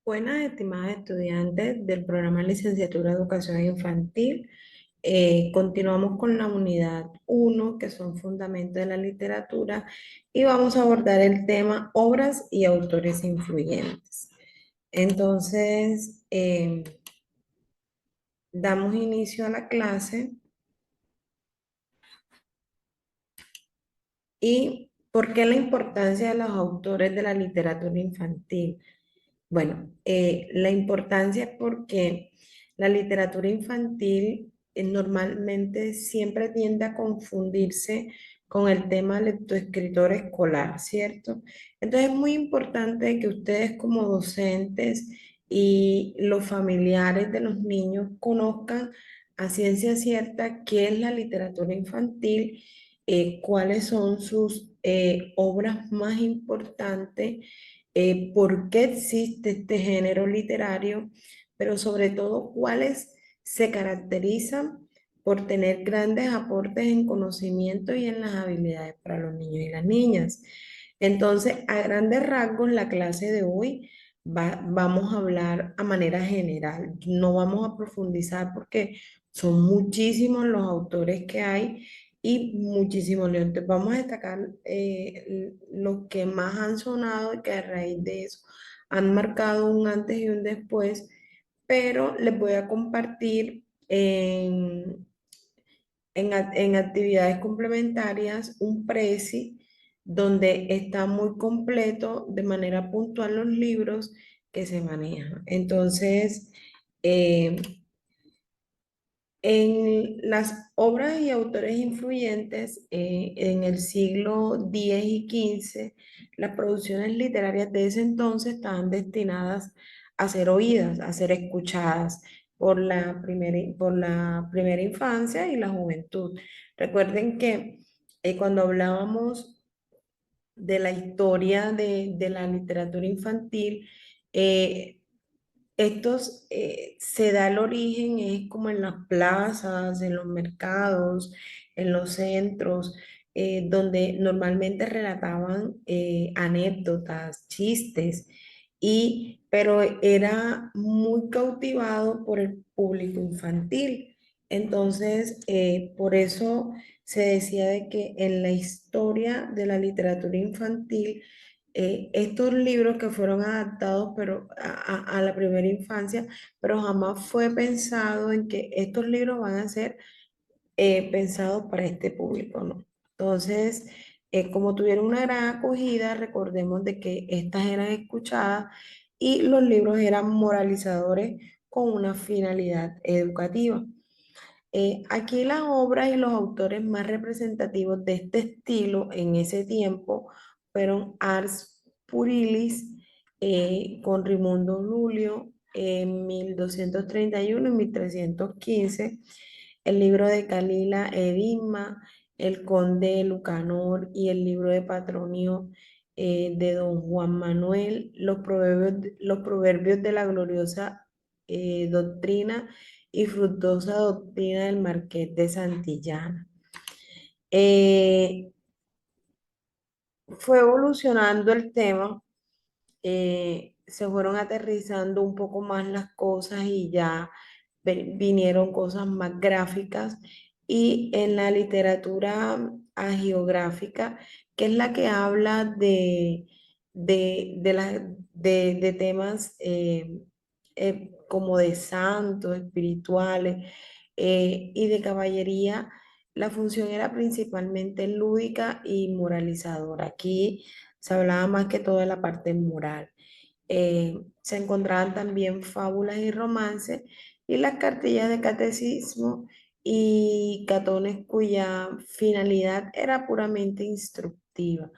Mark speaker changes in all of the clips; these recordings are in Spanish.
Speaker 1: Buenas, estimadas estudiantes del programa de Licenciatura de Educación Infantil. Continuamos con la unidad uno, que son fundamentos de la literatura, y vamos a abordar el tema obras y autores influyentes. Entonces, damos inicio a la clase. ¿Y por qué la importancia de los autores de la literatura infantil? Bueno, la importancia es porque la literatura infantil normalmente siempre tiende a confundirse con el tema lectoescritor escolar, ¿cierto? Entonces es muy importante que ustedes como docentes y los familiares de los niños conozcan a ciencia cierta qué es la literatura infantil, cuáles son sus obras más importantes, por qué existe este género literario, pero sobre todo cuáles se caracterizan por tener grandes aportes en conocimiento y en las habilidades para los niños y las niñas. Entonces, a grandes rasgos, la clase de hoy vamos a hablar a manera general, no vamos a profundizar porque son muchísimos los autores que hay y muchísimos leones. Entonces, vamos a destacar los que más han sonado y que a raíz de eso han marcado un antes y un después, pero les voy a compartir en actividades complementarias un Prezi donde está muy completo de manera puntual los libros que se manejan. Entonces, eh, en las obras y autores influyentes en el siglo X y XV, las producciones literarias de ese entonces estaban destinadas a ser oídas, a ser escuchadas por la primera infancia y la juventud. Recuerden que cuando hablábamos de la historia de la literatura infantil, eh, estos se da el origen, es como en las plazas, en los mercados, en los centros, donde normalmente relataban anécdotas, chistes, pero era muy cautivado por el público infantil. Entonces, por eso se decía de que en la historia de la literatura infantil, estos libros que fueron adaptados pero a la primera infancia, pero jamás fue pensado en que estos libros van a ser pensados para este público, ¿no? Entonces, como tuvieron una gran acogida, recordemos de que estas eran escuchadas y los libros eran moralizadores con una finalidad educativa. Aquí las obras y los autores más representativos de este estilo en ese tiempo fueron Ars Purilis con Raimundo Lulio en 1231 y 1315, el libro de Calila Edimma, el Conde Lucanor y el libro de Patronio de Don Juan Manuel, los proverbios de la gloriosa doctrina y fructuosa doctrina del Marqués de Santillana. Eh, Fue evolucionando el tema, se fueron aterrizando un poco más las cosas y ya vinieron cosas más gráficas y en la literatura agiográfica, que es la que habla de temas como de santos, espirituales y de caballería, la función era principalmente lúdica y moralizadora. Aquí se hablaba más que todo de la parte moral. Se encontraban también fábulas y romances y las cartillas de catecismo y catones cuya finalidad era puramente instructiva,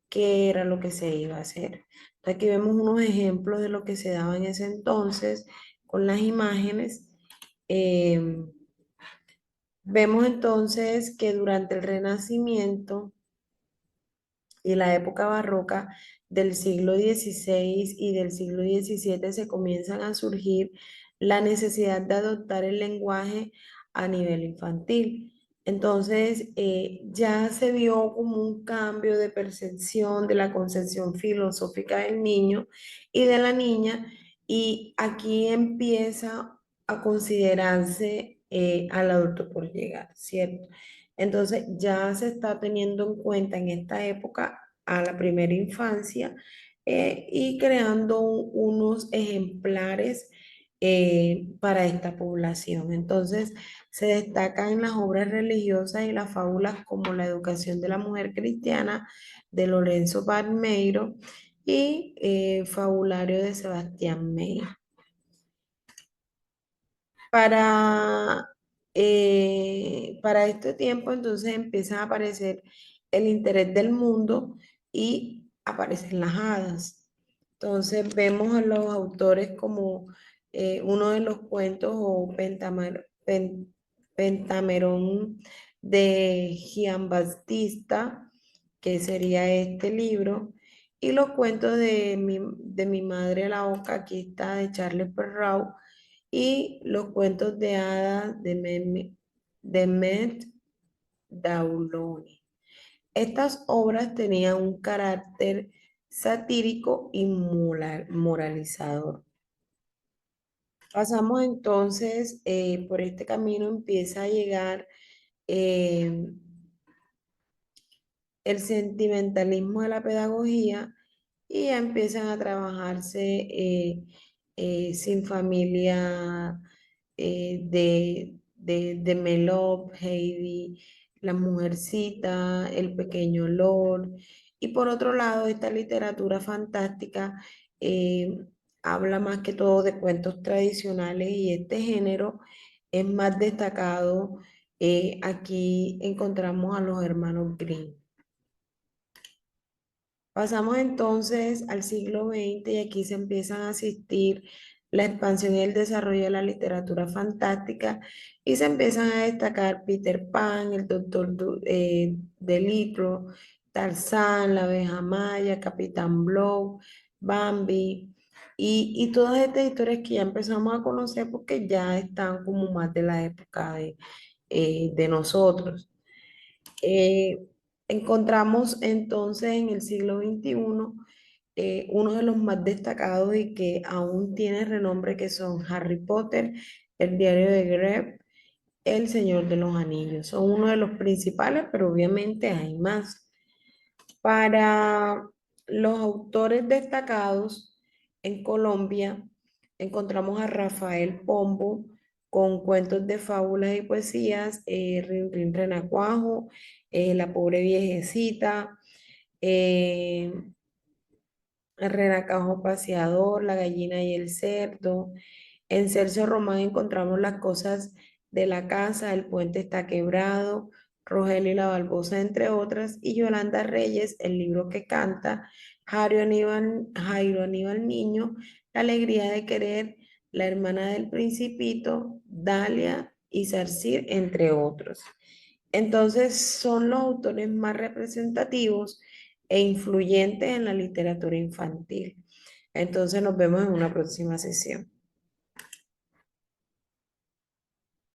Speaker 1: que era lo que se iba a hacer. Aquí vemos unos ejemplos de lo que se daba en ese entonces con las imágenes. Eh, Vemos entonces que durante el Renacimiento y la época barroca del siglo XVI y del siglo XVII se comienzan a surgir la necesidad de adoptar el lenguaje a nivel infantil. Entonces, ya se vio como un cambio de percepción de la concepción filosófica del niño y de la niña, y aquí empieza a considerarse al adulto por llegar, ¿cierto? Entonces ya se está teniendo en cuenta en esta época a la primera infancia y creando unos ejemplares para esta población. Entonces se destacan las obras religiosas y las fábulas como La educación de la mujer cristiana de Lorenzo Palmeiro y Fabulario de Sebastián May. Para, para este tiempo entonces empieza a aparecer el interés del mundo y aparecen las hadas. Entonces vemos a los autores como uno de los cuentos o Pentamerón de Gian Battista, que sería este libro, y los cuentos de mi madre la Oca, aquí está, de Charles Perrault, y los cuentos de hadas de Met Dauloni. Estas obras tenían un carácter satírico y moralizador. Pasamos entonces por este camino, empieza a llegar eh, el sentimentalismo de la pedagogía y ya empiezan a trabajarse sin familia de Melop, Heidi, la mujercita, el pequeño Lord. Y por otro lado, esta literatura fantástica eh, habla más que todo de cuentos tradicionales y este género es más destacado. Aquí encontramos a los hermanos Grimm. Pasamos entonces al siglo XX y aquí se empiezan a asistir la expansión y el desarrollo de la literatura fantástica y se empiezan a destacar Peter Pan, el Doctor Dolittle, Tarzán, la abeja Maya, Capitán Blow, Bambi y todas estas historias que ya empezamos a conocer porque ya están como más de la época de nosotros. Eh, Encontramos entonces en el siglo XXI uno de los más destacados y que aún tiene renombre que son Harry Potter, el diario de Greb, El Señor de los Anillos. Son uno de los principales, pero obviamente hay más. Para los autores destacados en Colombia, encontramos a Rafael Pombo con cuentos de fábulas y poesías, Rin Rin Renacuajo, La pobre viejecita, eh, el renacuajo paseador, La gallina y el cerdo. En Celso Román encontramos las cosas de la casa, El puente está quebrado, Rogelio y la Balbosa, entre otras, y Yolanda Reyes, El libro que canta, Jairo Aníbal Niño, La alegría de querer, La hermana del principito, Dalia y Zarcir, entre otros. Entonces, son los autores más representativos e influyentes en la literatura infantil. Entonces, nos vemos en una próxima sesión.